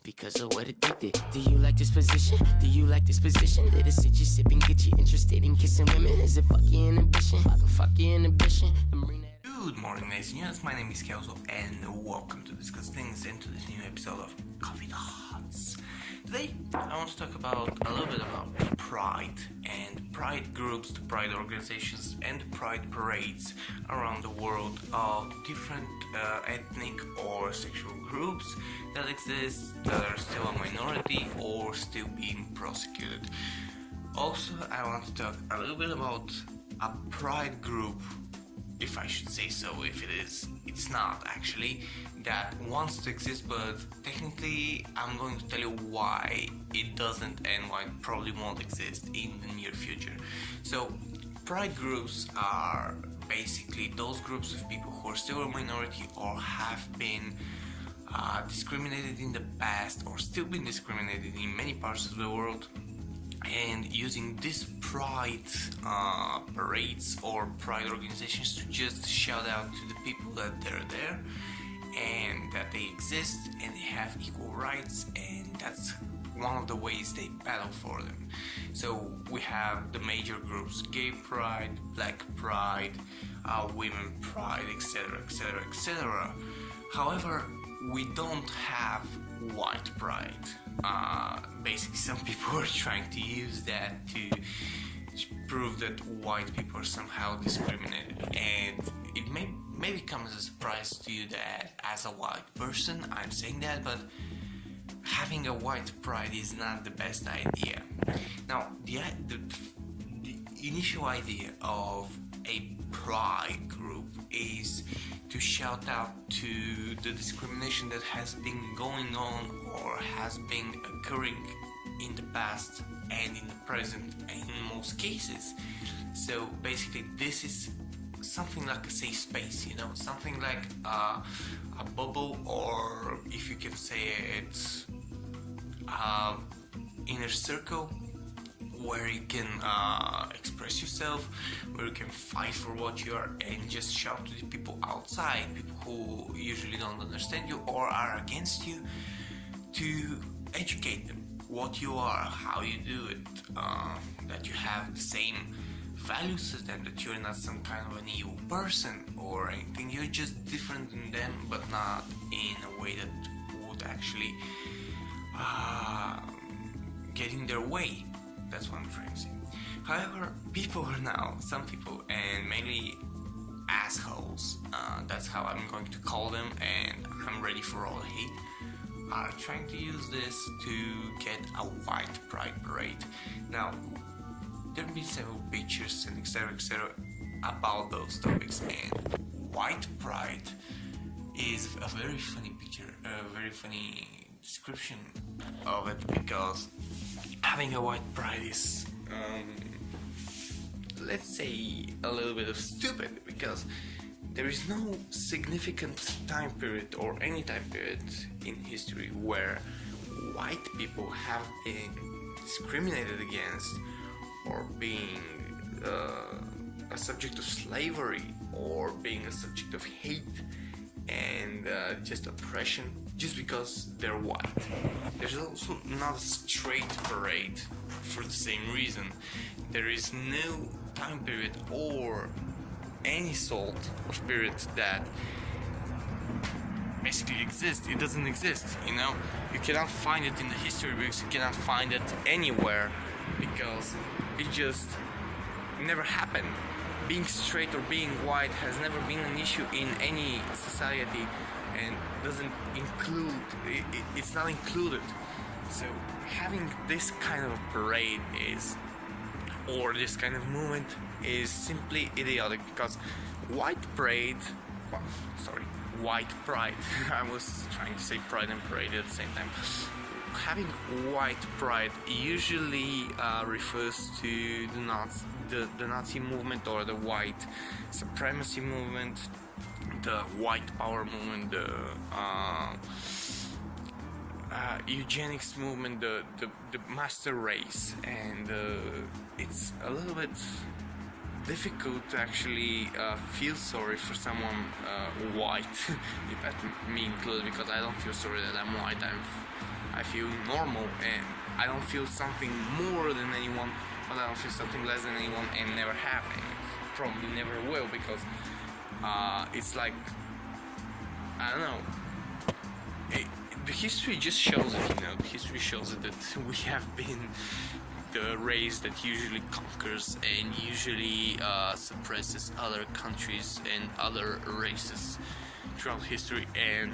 because of what addicted. Do you like this position? Do you like this position? Let it sit you sipping, get you interested in kissing women. Is it fuck your inhibition? Fuck your inhibition. Good morning, ladies and gentlemen. My name is Kelso, and welcome to Discuss Things and to this new episode of Coffee Thoughts. Today, I want to talk about a little bit about pride and pride groups, the pride organizations, and pride parades around the world of different ethnic or sexual groups that exist, that are still a minority or still being prosecuted. Also, I want to talk a little bit about a pride group, if I should say so. If it is, it's not actually, that wants to exist, but technically I'm going to tell you why it doesn't and why it probably won't exist in the near future. So pride groups are basically those groups of people who are still a minority or have been discriminated in the past or still been discriminated in many parts of the world, and using these pride parades or pride organizations to just shout out to the people that they're there and that they exist and they have equal rights, and that's one of the ways they battle for them. So we have the major groups: gay pride, black pride, women pride, etc, etc, etc. However, we don't have white pride. Basically, some people are trying to use that to prove that white people are somehow discriminated, and it maybe come as a surprise to you that as a white person I'm saying that, but having a white pride is not the best idea. Now, the initial idea of a pride group is to shout out to the discrimination that has been going on or has been occurring in the past and in the present in most cases. So basically this is something like a safe space, something like a bubble, or if you can say it, inner circle where you can express yourself, where you can fight for what you are and just shout to the people outside, people who usually don't understand you or are against you, to educate them what you are, how you do it, that you have the same values as them, that you're not some kind of an evil person or anything, you're just different than them, but not in a way that would actually get in their way. That's what I'm trying to say. However, people are now, some people, and mainly assholes, that's how I'm going to call them, and I'm ready for all the hate, are trying to use this to get a white pride parade. Now, there have been several pictures and etc about those topics, and white pride is a very funny picture, a very funny description of it, because having a white pride is, let's say, a little bit of stupid, because there is no significant time period or any time period in history where white people have been discriminated against or being a subject of slavery or being a subject of hate and just oppression just because they're white. There's also not a straight parade for the same reason. There is no time period or any sort of period that basically exists. It doesn't exist, you cannot find it in the history books, you cannot find it anywhere, because it just never happened. Being straight or being white has never been an issue in any society and doesn't include, it's not included. So having this kind of parade or this kind of movement is simply idiotic, because white pride I was trying to say pride and parade at the same time. Having white pride usually refers to the Nazi movement or the white supremacy movement, the white power movement, the eugenics movement, the master race, and it's a little bit difficult to actually feel sorry for someone white, if that me included, because I don't feel sorry that I'm white. I feel normal, and I don't feel something more than anyone, but I don't feel something less than anyone, and never have, and probably never will, because it's like, I don't know. The history just shows it, the history shows it that we have been the race that usually conquers and usually suppresses other countries and other races throughout history, and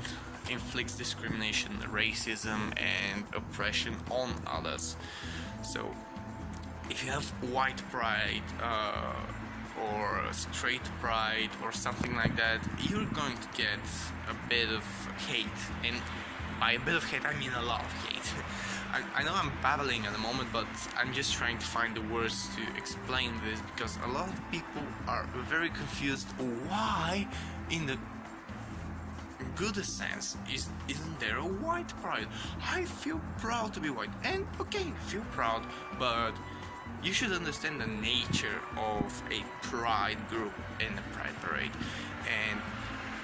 inflicts discrimination, racism, and oppression on others. So if you have white pride or straight pride or something like that, you're going to get a bit of hate, and by a bit of hate I mean a lot of hate. I know I'm babbling at the moment, but I'm just trying to find the words to explain this, because a lot of people are very confused why, in the goodest sense, isn't there a white pride? I feel proud to be white, and okay, feel proud, but you should understand the nature of a pride group and a pride parade, and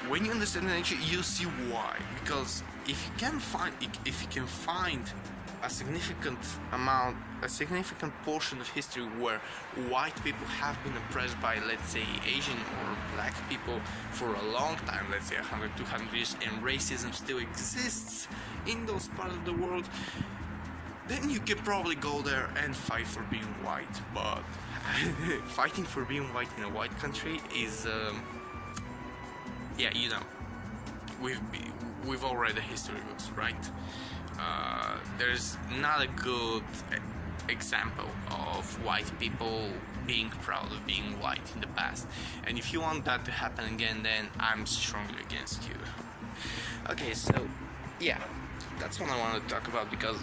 when you understand the nature, you see why. Because if you can find a significant portion of history where white people have been oppressed by, let's say, Asian or black people for a long time, let's say 100, 200 years, and racism still exists in those parts of the world, then you could probably go there and fight for being white. But fighting for being white in a white country is, we've all read the history books, right? There's not a good example of white people being proud of being white in the past, and if you want that to happen again, then I'm strongly against you. Okay, so yeah, that's what I wanted to talk about, because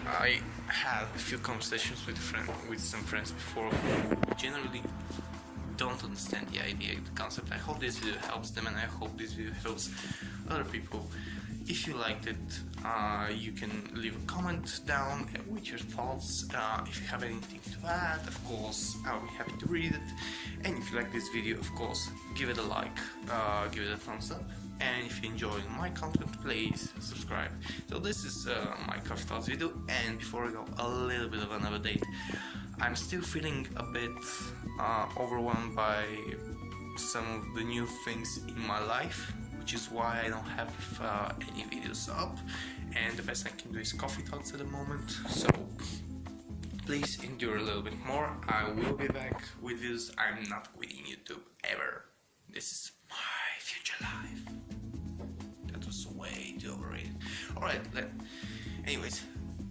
I had a few conversations with some friends before who generally don't understand the idea, the concept. I hope this video helps them, and I hope this video helps other people. If you liked it, you can leave a comment down with your thoughts. If you have anything to add, of course, I'll be happy to read it. And if you like this video, of course, give it a like, give it a thumbs up. And if you enjoy my content, please subscribe. So this is my Coffee Thoughts video, and before I go, a little bit of an update. I'm still feeling a bit overwhelmed by some of the new things in my life, which is why I don't have any videos up, and the best I can do is Coffee Thoughts at the moment. So please endure a little bit more. I will be back with this. I'm not quitting YouTube ever. This is my future life. That was way too overrated. Alright, anyways,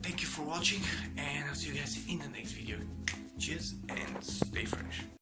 thank you for watching, and I'll see you guys in the next video. Cheers and stay fresh.